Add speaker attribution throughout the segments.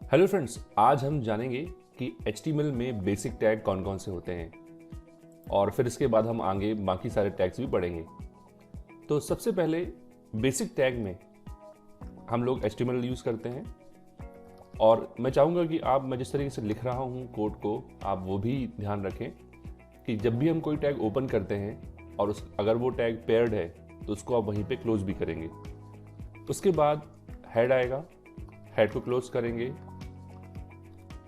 Speaker 1: Hello friends, आज हम जानेंगे कि HTML में बेसिक टैग कौन कौन से होते हैं और फिर इसके बाद हम आगे बाकी सारे टैग्स भी पढ़ेंगे। तो सबसे पहले बेसिक टैग में हम लोग HTML यूज़ करते हैं और मैं चाहूँगा कि मैं जिस तरीके से लिख रहा हूँ कोड को, आप वो भी ध्यान रखें कि जब भी हम कोई टैग ओपन करते हैं और अगर वो टैग पेयर्ड है तो उसको आप वहीं पे क्लोज भी करेंगे। उसके बाद हेड आएगा, हेड को क्लोज करेंगे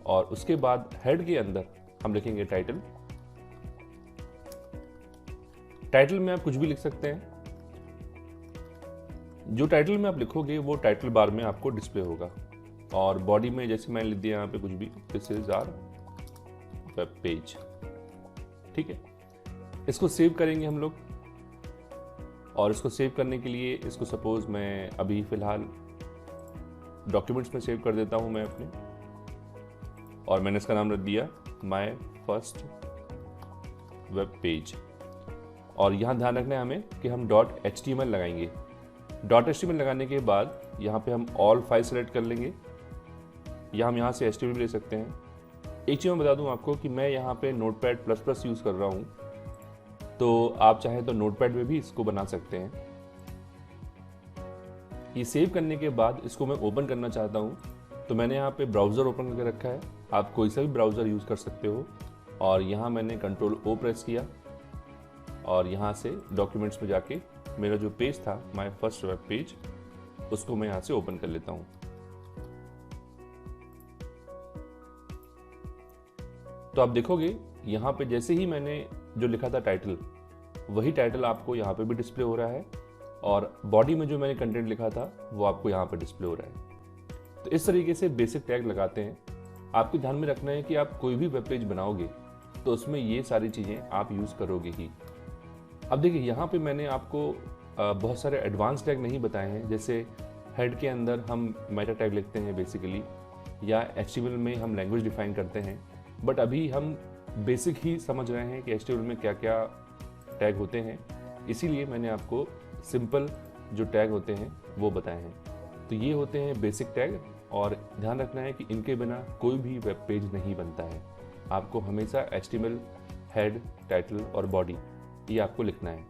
Speaker 1: और उसके बाद हेड के अंदर हम लिखेंगे टाइटल। टाइटल में आप कुछ भी लिख सकते हैं। जो टाइटल में आप लिखोगे वो टाइटल बार में आपको डिस्प्ले होगा और बॉडी में जैसे मैंने लिख दिया यहाँ पे कुछ भी, this is our web page. ठीक है, इसको सेव करेंगे हम लोग और इसको सेव करने के लिए इसको सपोज मैं अभी फिलहाल डॉक्यूमेंट्स में सेव कर देता हूँ मैं अपने, और मैंने इसका नाम रख दिया माय फर्स्ट वेब पेज। और यहाँ ध्यान रखना है हमें कि हम .html लगाएंगे। .html लगाने के बाद यहाँ पे हम ऑल फाइल सेलेक्ट कर लेंगे या हम यहाँ से HTML भी ले सकते हैं। एक चीज़ मैं बता दूँ आपको कि मैं यहाँ पे Notepad++ यूज़ कर रहा हूँ, तो आप चाहें तो नोटपैड में भी इसको बना सकते हैं। ये सेव करने के बाद इसको मैं ओपन करना चाहता हूँ तो मैंने यहाँ पे ब्राउज़र ओपन करके रखा है। आप कोई सा भी ब्राउज़र यूज़ कर सकते हो और यहाँ मैंने Ctrl+O प्रेस किया और यहाँ से डॉक्यूमेंट्स में जाके मेरा जो पेज था माय फर्स्ट वेब पेज, उसको मैं यहाँ से ओपन कर लेता हूँ। तो आप देखोगे यहाँ पे जैसे ही मैंने जो लिखा था टाइटल, वही टाइटल आपको यहाँ पे भी डिस्प्ले हो रहा है और बॉडी में जो मैंने कंटेंट लिखा था वो आपको यहाँ पे डिस्प्ले हो रहा है। तो इस तरीके से बेसिक टैग लगाते हैं। आपको ध्यान में रखना है कि आप कोई भी वेब पेज बनाओगे तो उसमें ये सारी चीज़ें आप यूज़ करोगे ही। अब देखिए यहाँ पे मैंने आपको बहुत सारे एडवांस टैग नहीं बताए हैं, जैसे हेड के अंदर हम मेटा टैग लिखते हैं बेसिकली, या HTML में हम लैंग्वेज डिफाइन करते हैं। बट अभी हम बेसिक ही समझ रहे हैं कि HTML में क्या क्या टैग होते हैं, इसीलिए मैंने आपको सिंपल जो टैग होते हैं वो बताए हैं। तो ये होते हैं बेसिक टैग और ध्यान रखना है कि इनके बिना कोई भी वेब पेज नहीं बनता है। आपको हमेशा HTML, हेड, टाइटल और बॉडी ये आपको लिखना है।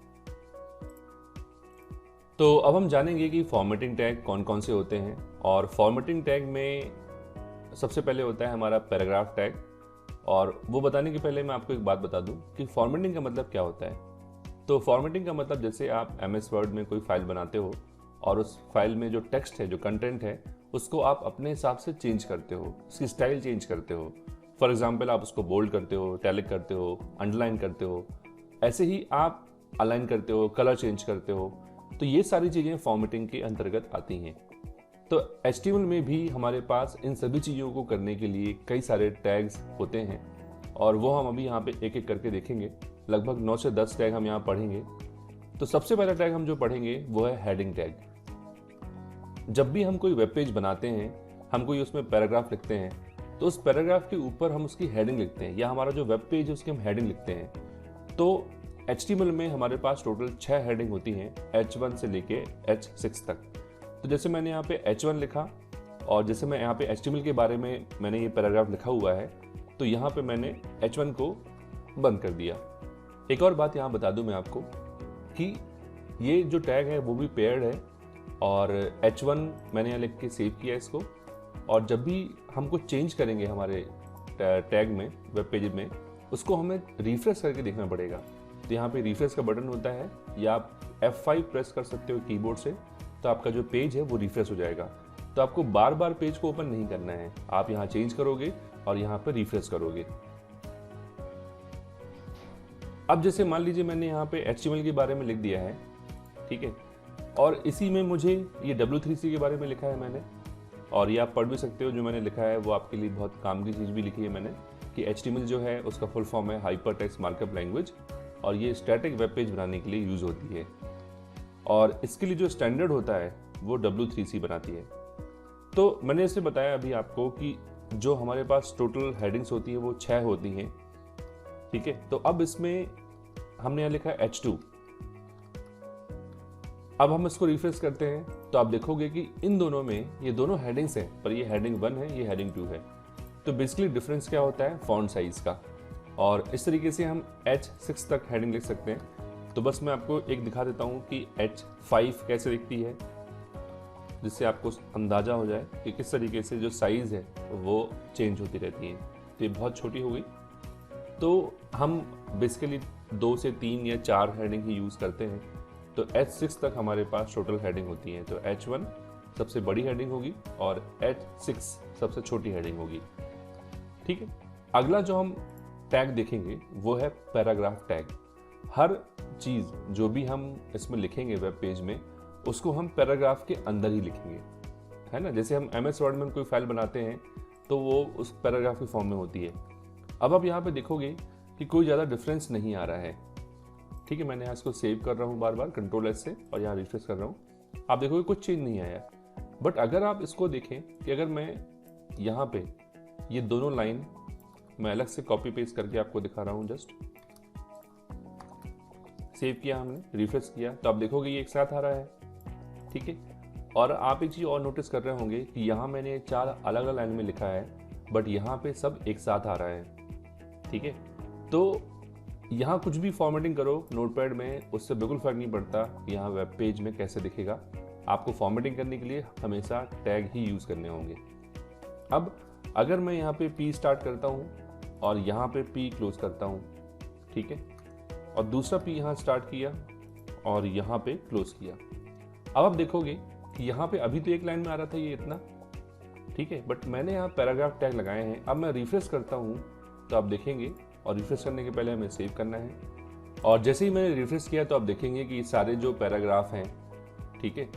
Speaker 1: तो अब हम जानेंगे कि फॉर्मेटिंग टैग कौन कौन से होते हैं। और फॉर्मेटिंग टैग में सबसे पहले होता है हमारा पैराग्राफ टैग। और वो बताने के पहले मैं आपको एक बात बता दूं कि फॉर्मेटिंग का मतलब क्या होता है। तो फॉर्मेटिंग का मतलब जैसे आप MS वर्ड में कोई फाइल बनाते हो और उस फाइल में जो टेक्स्ट है, जो कंटेंट है, उसको आप अपने हिसाब से चेंज करते हो, उसकी स्टाइल चेंज करते हो। फॉर एग्जांपल आप उसको बोल्ड करते हो, इटैलिक करते हो, अंडरलाइन करते हो, ऐसे ही आप अलाइन करते हो, कलर चेंज करते हो। तो ये सारी चीज़ें फॉर्मेटिंग के अंतर्गत आती हैं। तो HTML में भी हमारे पास इन सभी चीज़ों को करने के लिए कई सारे टैग्स होते हैं और वो हम अभी यहाँ पे एक एक करके देखेंगे। लगभग 9 से 10 टैग हम यहाँ पढ़ेंगे। तो सबसे पहला टैग हम जो पढ़ेंगे वो है हेडिंग टैग। जब भी हम कोई वेब पेज बनाते हैं, हम कोई उसमें पैराग्राफ लिखते हैं, तो उस पैराग्राफ के ऊपर हम उसकी हेडिंग लिखते हैं, या हमारा जो वेब पेज है उसकी हम हेडिंग लिखते हैं। तो HTML में हमारे पास टोटल 6 हेडिंग होती हैं, H1 से लेके H6 तक। तो जैसे मैंने यहाँ पे H1 लिखा और जैसे मैं यहाँ पे HTML के बारे में मैंने ये पैराग्राफ लिखा हुआ है, तो यहाँ पे मैंने H1 को बंद कर दिया। एक और बात यहाँ बता दूँ मैं आपको कि ये जो टैग है वो भी पेयर्ड है और H1 मैंने यहाँ लिख के सेव किया इसको। और जब भी हम कुछ चेंज करेंगे हमारे टैग में, वेब पेज में, उसको हमें रिफ्रेश करके देखना पड़ेगा। तो यहाँ पे रिफ्रेश का बटन होता है, या आप F5 प्रेस कर सकते हो कीबोर्ड से, तो आपका जो पेज है वो रिफ्रेश हो जाएगा। तो आपको बार बार पेज को ओपन नहीं करना है, आप यहाँ चेंज करोगे और यहाँ पर रिफ्रेश करोगे। अब जैसे मान लीजिए मैंने यहाँ पे HTML के बारे में लिख दिया है, ठीक है, और इसी में मुझे ये W3C के बारे में लिखा है मैंने, और ये आप पढ़ भी सकते हो। जो मैंने लिखा है वो आपके लिए बहुत काम की चीज़ भी लिखी है मैंने, कि HTML जो है उसका फुल फॉर्म है हाइपर टेक्स्ट मार्कअप लैंग्वेज, और ये स्टैटिक वेब पेज बनाने के लिए यूज़ होती है। और इसके लिए जो स्टैंडर्ड होता है वो W3C बनाती है। तो मैंने इससे बताया अभी आपको कि जो हमारे पास टोटल हेडिंग्स होती है वो 6 होती हैं, ठीक है। तो अब इसमें हमने यहाँ लिखा है H2। अब हम इसको रिफ्रेश करते हैं तो आप देखोगे कि इन दोनों में ये दोनों हेडिंग्स हैं, पर ये हेडिंग 1 है, ये हेडिंग 2 है। तो बेसिकली डिफरेंस क्या होता है, फॉन्ट साइज का। और इस तरीके से हम H6 तक हेडिंग लिख सकते हैं। तो बस मैं आपको एक दिखा देता हूँ कि H5 कैसे दिखती है, जिससे आपको अंदाज़ा हो जाए कि किस तरीके से जो साइज़ है वो चेंज होती रहती है। तो ये बहुत छोटी हो गई। तो हम बेसिकली 2 से 3 या 4 हेडिंग ही यूज़ करते हैं। तो H6 तक हमारे पास टोटल हेडिंग होती है। तो H1 सबसे बड़ी हेडिंग होगी और H6 सबसे छोटी हेडिंग होगी। ठीक है, अगला जो हम टैग देखेंगे वो है पैराग्राफ टैग। हर चीज़ जो भी हम इसमें लिखेंगे वेब पेज में, उसको हम पैराग्राफ के अंदर ही लिखेंगे, है ना। जैसे हम MS वर्ड में कोई फाइल बनाते हैं तो वो उस पैराग्राफ की फॉर्म में होती है। अब आप यहाँ पे देखोगे कि कोई ज़्यादा डिफरेंस नहीं आ रहा है। ठीक है, मैंने यहाँ इसको सेव कर रहा हूँ बार बार Ctrl+S से, और यहाँ रिफ्रेश कर रहा हूँ। आप देखोगे कुछ चेंज नहीं आया। बट अगर आप इसको देखें कि अगर मैं यहाँ पे ये दोनों लाइन मैं अलग से कॉपी पेस्ट करके आपको दिखा रहा हूँ, जस्ट सेव किया हमने, रिफ्रेश किया, तो आप देखोगे ये एक साथ आ रहा है। ठीक है, और आप एक चीज़ और नोटिस कर रहे होंगे कि यहाँ मैंने 4 अलग अलग लाइन में लिखा है, बट यहाँ पे सब एक साथ आ रहा है। ठीक है, तो यहाँ कुछ भी फॉर्मेटिंग करो नोटपैड में, उससे बिल्कुल फ़र्क नहीं पड़ता यहाँ वेब पेज में कैसे दिखेगा। आपको फॉर्मेटिंग करने के लिए हमेशा टैग ही यूज़ करने होंगे। अब अगर मैं यहाँ पे P स्टार्ट करता हूँ और यहाँ पे P क्लोज करता हूँ, ठीक है, और दूसरा P यहाँ स्टार्ट किया और यहाँ पे क्लोज किया, अब आप देखोगे कि यहाँ पे अभी तो एक लाइन में आ रहा था ये इतना, ठीक है, बट मैंने यहाँ पैराग्राफ टैग लगाए हैं। अब मैं रिफ्रेश करता हूँ तो आप देखेंगे, और रिफ्रेश करने के पहले हमें सेव करना है, और जैसे ही मैंने रिफ्रेश किया तो आप देखेंगे कि ये सारे जो पैराग्राफ हैं, ठीक है,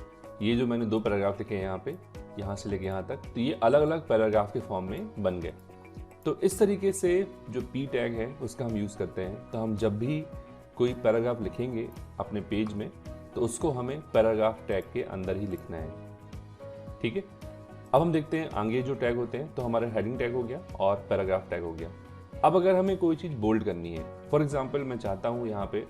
Speaker 1: ये जो मैंने 2 पैराग्राफ लिखे हैं यहाँ पे, यहाँ से लेके यहाँ तक, तो ये अलग अलग पैराग्राफ के फॉर्म में बन गए। तो इस तरीके से जो P टैग है उसका हम यूज़ करते हैं। तो हम जब भी कोई पैराग्राफ लिखेंगे अपने पेज में, तो उसको हमें पैराग्राफ टैग के अंदर ही लिखना है। ठीक है, अब हम देखते हैं आगे जो टैग होते हैं। तो हमारा हेडिंग टैग हो गया और पैराग्राफ टैग हो गया। अब अगर हमें कोई चीज़ बोल्ड करनी है, फॉर एग्जांपल मैं चाहता हूँ यहाँ पे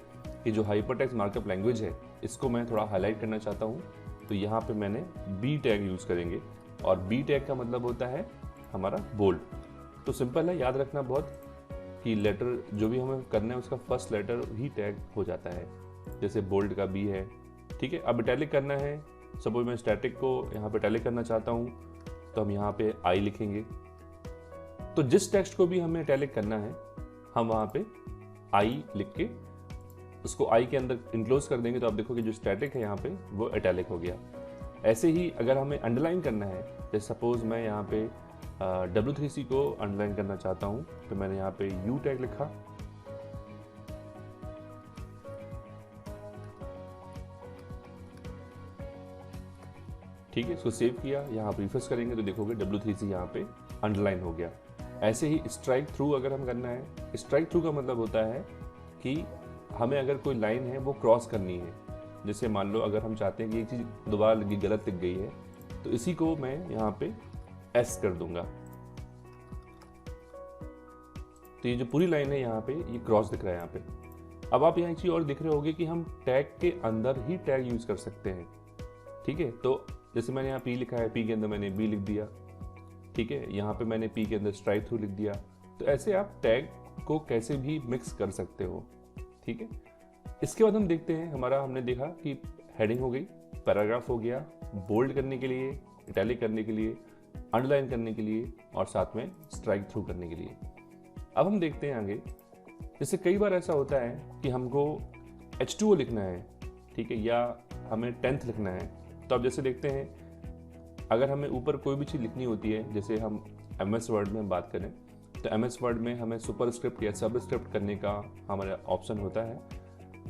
Speaker 1: कि जो हाइपरटेक्स्ट मार्कअप लैंग्वेज है इसको मैं थोड़ा हाईलाइट करना चाहता हूँ, तो यहाँ पे मैंने B टैग यूज़ करेंगे, और B टैग का मतलब होता है हमारा बोल्ड। तो सिंपल है, याद रखना बहुत कि लेटर जो भी हमें करना है उसका फर्स्ट लेटर ही टैग हो जाता है। जैसे बोल्ड का B है, ठीक है। अब इटैलिक करना है, सपोज मैं स्टैटिक को यहाँ पे इटैलिक करना चाहता हूँ, तो हम यहाँ पे I लिखेंगे। तो जिस टेक्स्ट को भी हमें इटैलिक करना है, हम वहाँ पे I लिख के उसको I के अंदर इनक्लोज कर देंगे, तो आप देखोगे जो स्टैटिक है यहाँ पे वो इटैलिक हो गया। ऐसे ही अगर हमें अंडरलाइन करना है, जैसे सपोज मैं यहाँ पे W3C को अंडरलाइन करना चाहता हूँ, तो मैंने यहाँ पे U टैग लिखा, ठीक है, इसको सेव किया, यहाँ पे रिफ्रेश करेंगे तो देखोगे W3C यहाँ पे अंडरलाइन हो गया। ऐसे ही स्ट्राइक थ्रू अगर हम करना है, स्ट्राइक थ्रू का मतलब होता है कि हमें अगर कोई लाइन है वो क्रॉस करनी है। जैसे मान लो अगर हम चाहते हैं कि एक चीज़ दोबारा गलत लिख गई है, तो इसी को मैं यहाँ पे S कर दूंगा, तो ये जो पूरी लाइन है यहाँ पे ये क्रॉस दिख रहा है यहाँ पे। अब आप यहाँ एक चीज़ और दिख रहे होगे कि हम टैग के अंदर ही टैग यूज़ कर सकते हैं, ठीक है। तो जैसे मैंने यहाँ P लिखा है, P के अंदर मैंने B लिख दिया, ठीक है, यहाँ पे मैंने P के अंदर स्ट्राइक थ्रू लिख दिया। तो ऐसे आप टैग को कैसे भी मिक्स कर सकते हो, ठीक है। इसके बाद हम देखते हैं, हमने देखा कि हेडिंग हो गई, पैराग्राफ हो गया, बोल्ड करने के लिए, इटैलिक करने के लिए, अंडरलाइन करने के लिए, और साथ में स्ट्राइक थ्रू करने के लिए। अब हम देखते हैं आगे, जैसे कई बार ऐसा होता है कि हमको H2O लिखना है, ठीक है, या हमें 10th लिखना है। तो अब जैसे देखते हैं, अगर हमें ऊपर कोई भी चीज़ लिखनी होती है, जैसे हम MS वर्ड में बात करें, तो MS वर्ड में हमें सुपरस्क्रिप्ट या सबस्क्रिप्ट करने का हमारा ऑप्शन होता है।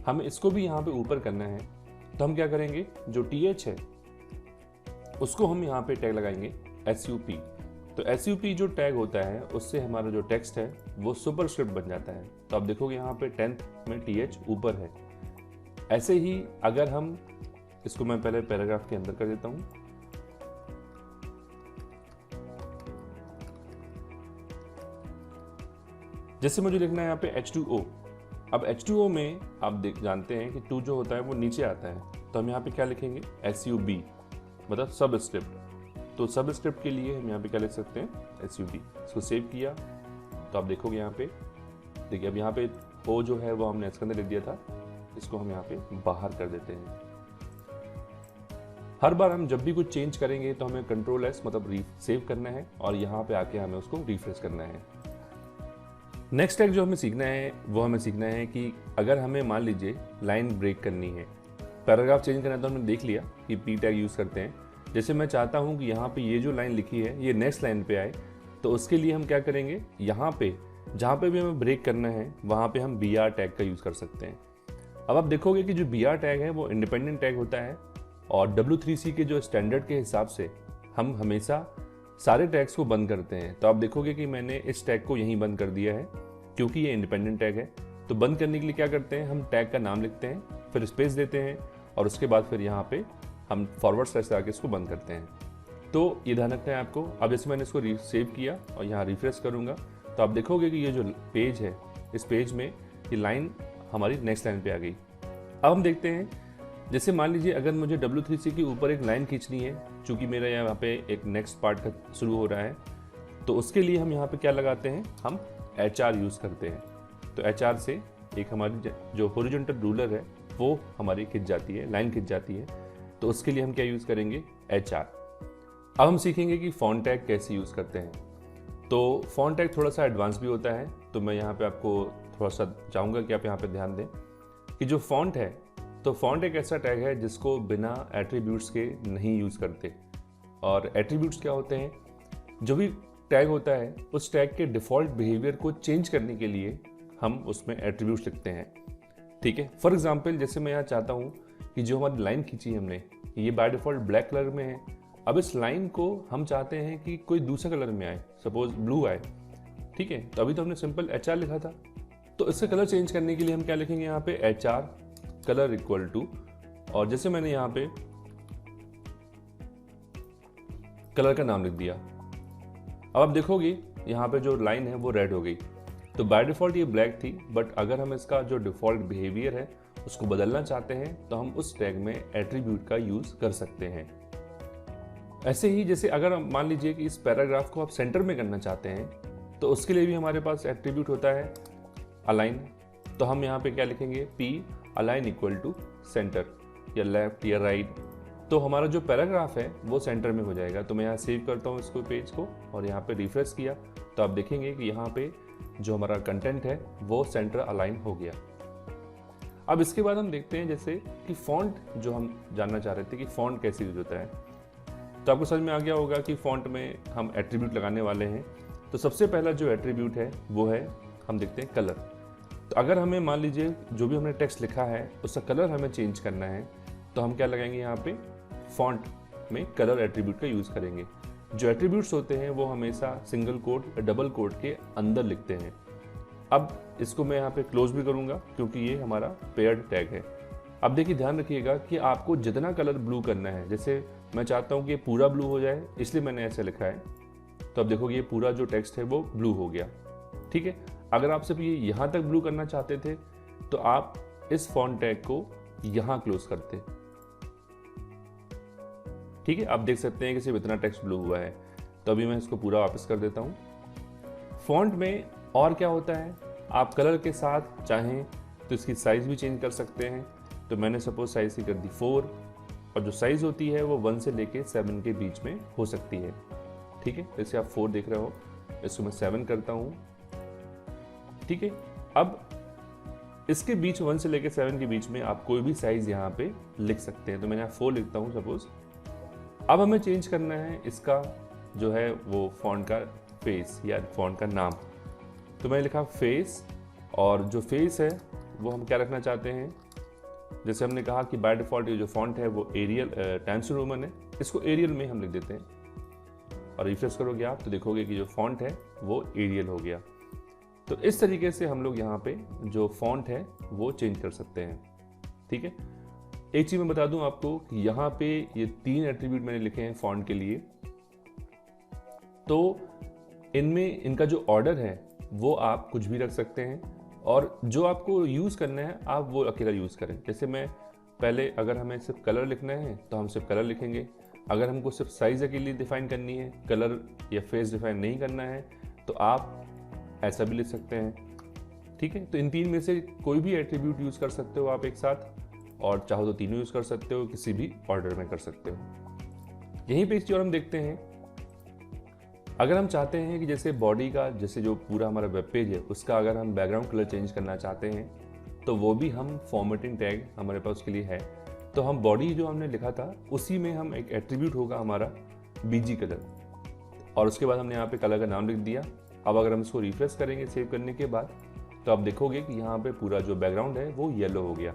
Speaker 1: हमें इसको भी यहाँ पे ऊपर करना है, तो हम क्या करेंगे, जो TH है उसको हम यहाँ पे टैग लगाएंगे SUP। तो SUP जो टैग होता है उससे हमारा जो टेक्स्ट है वो सुपरस्क्रिप्ट बन जाता है। तो आप देखोगे यहाँ पे 10th में TH ऊपर है। ऐसे ही अगर हम इसको, मैं पहले पैराग्राफ के अंदर कर देता हूँ, जैसे मुझे लिखना है यहाँ पे H2O। अब H2O में आप जानते हैं कि 2 जो होता है वो नीचे आता है, तो हम यहाँ पे क्या लिखेंगे SUB, मतलब सब स्क्रिप्ट। तो सब स्क्रिप्ट के लिए हम यहाँ पे क्या लिख सकते हैं SUB। इसको सेव किया तो आप देखोगे यहाँ पे, देखिए अब यहाँ पे O जो है वो हमने इसके अंदर लिख दिया था, इसको हम यहाँ पे बाहर कर देते हैं। हर बार हम जब भी कुछ चेंज करेंगे तो हमें Ctrl+S मतलब सेव करना है और यहाँ पे आके हमें उसको रिफ्रेश करना है। नेक्स्ट टैग जो हमें सीखना है वो हमें सीखना है कि अगर हमें मान लीजिए लाइन ब्रेक करनी है, पैराग्राफ चेंज करना है, तो हमने देख लिया कि P टैग यूज़ करते हैं। जैसे मैं चाहता हूँ कि यहाँ पे ये जो लाइन लिखी है ये नेक्स्ट लाइन पे आए, तो उसके लिए हम क्या करेंगे, यहाँ पे जहाँ पे भी हमें ब्रेक करना है वहाँ पे हम BR टैग का यूज़ कर सकते हैं। अब आप देखोगे कि जो BR टैग है वो इंडिपेंडेंट टैग होता है और W3C के जो स्टैंडर्ड के हिसाब से हम हमेशा सारे टैग्स को बंद करते हैं। तो आप देखोगे कि मैंने इस टैग को यहीं बंद कर दिया है क्योंकि ये इंडिपेंडेंट टैग है। तो बंद करने के लिए क्या करते हैं, हम टैग का नाम लिखते हैं, फिर स्पेस देते हैं और उसके बाद फिर यहाँ पे हम फॉरवर्ड स्लैश से आके इसको बंद करते हैं। तो ये ध्यान रखना है आपको। अब जैसे मैंने इसको सेव किया और यहाँ रिफ्रेश करूँगा तो आप देखोगे कि ये जो पेज है, इस पेज में ये लाइन हमारी नेक्स्ट लाइन पे आ गई। अब हम देखते हैं, जैसे मान लीजिए अगर मुझे W3C के ऊपर एक लाइन खींचनी है, चूंकि मेरा यहाँ पे एक नेक्स्ट पार्ट का शुरू हो रहा है, तो उसके लिए हम यहाँ पे क्या लगाते हैं, हम HR यूज़ करते हैं। तो HR से एक हमारी जो हॉरिजॉन्टल रूलर है वो हमारी खिंच जाती है, लाइन खिंच जाती है। तो उसके लिए हम क्या यूज़ करेंगे, HR। अब हम सीखेंगे कि फॉन्ट टैग कैसे यूज़ करते हैं। तो फॉन्ट टैग थोड़ा सा एडवांस भी होता है, तो मैं यहाँ पे आपको थोड़ा सा चाहूँगा कि आप यहाँ पे ध्यान दें कि जो फॉन्ट है, तो फॉन्ट एक ऐसा टैग है जिसको बिना एट्रीब्यूट्स के नहीं यूज़ करते। और एट्रीब्यूट्स क्या होते हैं, जो भी टैग होता है उस टैग के डिफ़ॉल्ट बिहेवियर को चेंज करने के लिए हम उसमें एट्रीब्यूट्स लिखते हैं। ठीक है, फॉर एग्जांपल जैसे मैं यहाँ चाहता हूँ कि जो हमारी लाइन खींची हमने ये बाय डिफ़ॉल्ट ब्लैक कलर में है। अब इस लाइन को हम चाहते हैं कि कोई दूसरा कलर में आए, सपोज ब्लू आए। ठीक है, तो अभी तो हमने सिंपल HR लिखा था, तो इसका कलर चेंज करने के लिए हम क्या लिखेंगे, यहाँ पे HR कलर इक्वल टू, और जैसे मैंने यहाँ पे कलर का नाम लिख दिया। अब आप देखोगे यहाँ पे जो लाइन है वो रेड हो गई। तो बाय डिफ़ॉल्ट ये ब्लैक थी, बट अगर हम इसका जो डिफ़ॉल्ट बिहेवियर है उसको बदलना चाहते हैं तो हम उस टैग में एट्रीब्यूट का यूज़ कर सकते हैं। ऐसे ही जैसे अगर मान लीजिए कि इस पैराग्राफ को आप सेंटर में करना चाहते हैं तो उसके लिए भी हमारे पास एट्रीब्यूट होता है अलाइन। तो हम यहाँ पे क्या लिखेंगे, P align equal to centre, या लेफ्ट या राइट। तो हमारा जो पैराग्राफ है वो सेंटर में हो जाएगा। तो मैं यहाँ सेव करता हूँ इसको, पेज को, और यहाँ पे रिफ्रेश किया तो आप देखेंगे कि यहाँ पे जो हमारा कंटेंट है वो सेंटर अलाइन हो गया। अब इसके बाद हम देखते हैं जैसे कि फॉन्ट, जो हम जानना चाह रहे थे कि फॉन्ट कैसे यूज होता है। तो आपको समझ में आ गया होगा कि फॉन्ट में हम एट्रीब्यूट लगाने वाले हैं। तो सबसे पहला जो एट्रीब्यूट है वो है, हम देखते हैं कलर। तो अगर हमें मान लीजिए जो भी हमने टेक्स्ट लिखा है उसका कलर हमें चेंज करना है तो हम क्या लगाएंगे, यहाँ पे फॉन्ट में कलर एट्रीब्यूट का यूज़ करेंगे। जो एट्रीब्यूट्स होते हैं वो हमेशा सिंगल कोट या डबल कोट के अंदर लिखते हैं। अब इसको मैं यहाँ पे क्लोज भी करूँगा क्योंकि ये हमारा पेयर्ड टैग है। अब देखिए ध्यान रखिएगा कि आपको जितना कलर ब्लू करना है, जैसे मैं चाहता हूँ कि ये पूरा ब्लू हो जाए इसलिए मैंने ऐसे लिखा है। तो अब देखोगे ये पूरा जो टेक्स्ट है वो ब्लू हो गया। ठीक है, अगर आप सिर्फ ये यहाँ तक ब्लू करना चाहते थे तो आप इस फॉन्ट टैग को यहाँ क्लोज करते। ठीक है, आप देख सकते हैं कि सिर्फ इतना टेक्स्ट ब्लू हुआ है। तो अभी मैं इसको पूरा वापस कर देता हूँ। फॉन्ट में और क्या होता है, आप कलर के साथ चाहें तो इसकी साइज़ भी चेंज कर सकते हैं। तो मैंने सपोज साइज़ की कर दी 4, और जो साइज़ होती है वो 1 से लेके 7 के बीच में हो सकती है। ठीक है, जैसे आप 4 देख रहे हो, इसको मैं 7 करता हूँ। ठीक है, अब इसके बीच 1 से लेके 7 के बीच में आप कोई भी साइज़ यहाँ पे लिख सकते हैं। तो मैं यहाँ 4 लिखता हूँ सपोज। अब हमें चेंज करना है इसका जो है वो फॉन्ट का फेस या फॉन्ट का नाम। तो मैंने लिखा फेस, और जो फेस है वो हम क्या रखना चाहते हैं, जैसे हमने कहा कि बाय डिफ़ॉल्ट ये जो फॉन्ट है वो एरियल टाइम्स न्यू रोमन है, इसको एरियल में हम लिख देते हैं। और रिफ्रेश करोगे आप तो देखोगे कि जो फॉन्ट है वो एरियल हो गया। तो इस तरीके से हम लोग यहाँ पे जो फॉन्ट है वो चेंज कर सकते हैं। ठीक है, एक चीज़ मैं बता दूं आपको कि यहाँ पे ये 3 एट्रीब्यूट मैंने लिखे हैं फॉन्ट के लिए। तो इनमें इनका जो ऑर्डर है वो आप कुछ भी रख सकते हैं, और जो आपको यूज़ करना है आप वो अकेला यूज़ करें। जैसे मैं पहले अगर हमें सिर्फ कलर लिखना है तो हम सिर्फ कलर लिखेंगे। अगर हमको सिर्फ साइज़ अकेली डिफ़ाइन करनी है, कलर या फेस डिफ़ाइन नहीं करना है, तो आप ऐसा भी लिख सकते हैं। ठीक है, तो इन तीन में से कोई भी एट्रीब्यूट यूज़ कर सकते हो आप एक साथ, और चाहो तो तीनों यूज़ कर सकते हो, किसी भी ऑर्डर में कर सकते हो। यहीं पे एक चीज़ और हम देखते हैं, अगर हम चाहते हैं कि जैसे बॉडी का, जैसे जो पूरा हमारा वेब पेज है उसका अगर हम बैकग्राउंड कलर चेंज करना चाहते हैं तो वो भी हम फॉर्मेटिंग टैग हमारे पास उसके लिए है। तो हम बॉडी जो हमने लिखा था उसी में हम एक एट्रीब्यूट होगा हमारा बीजी कलर, और उसके बाद हमने यहाँ पे कलर का नाम लिख दिया। अब अगर हम इसको रिफ्रेश करेंगे सेव करने के बाद, तो आप देखोगे कि यहाँ पे पूरा जो बैकग्राउंड है वो येलो हो गया।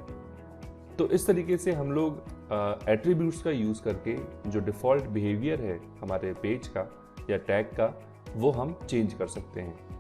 Speaker 1: तो इस तरीके से हम लोग एट्रीब्यूट्स का यूज़ करके जो डिफ़ॉल्ट बिहेवियर है हमारे पेज का या टैग का, वो हम चेंज कर सकते हैं।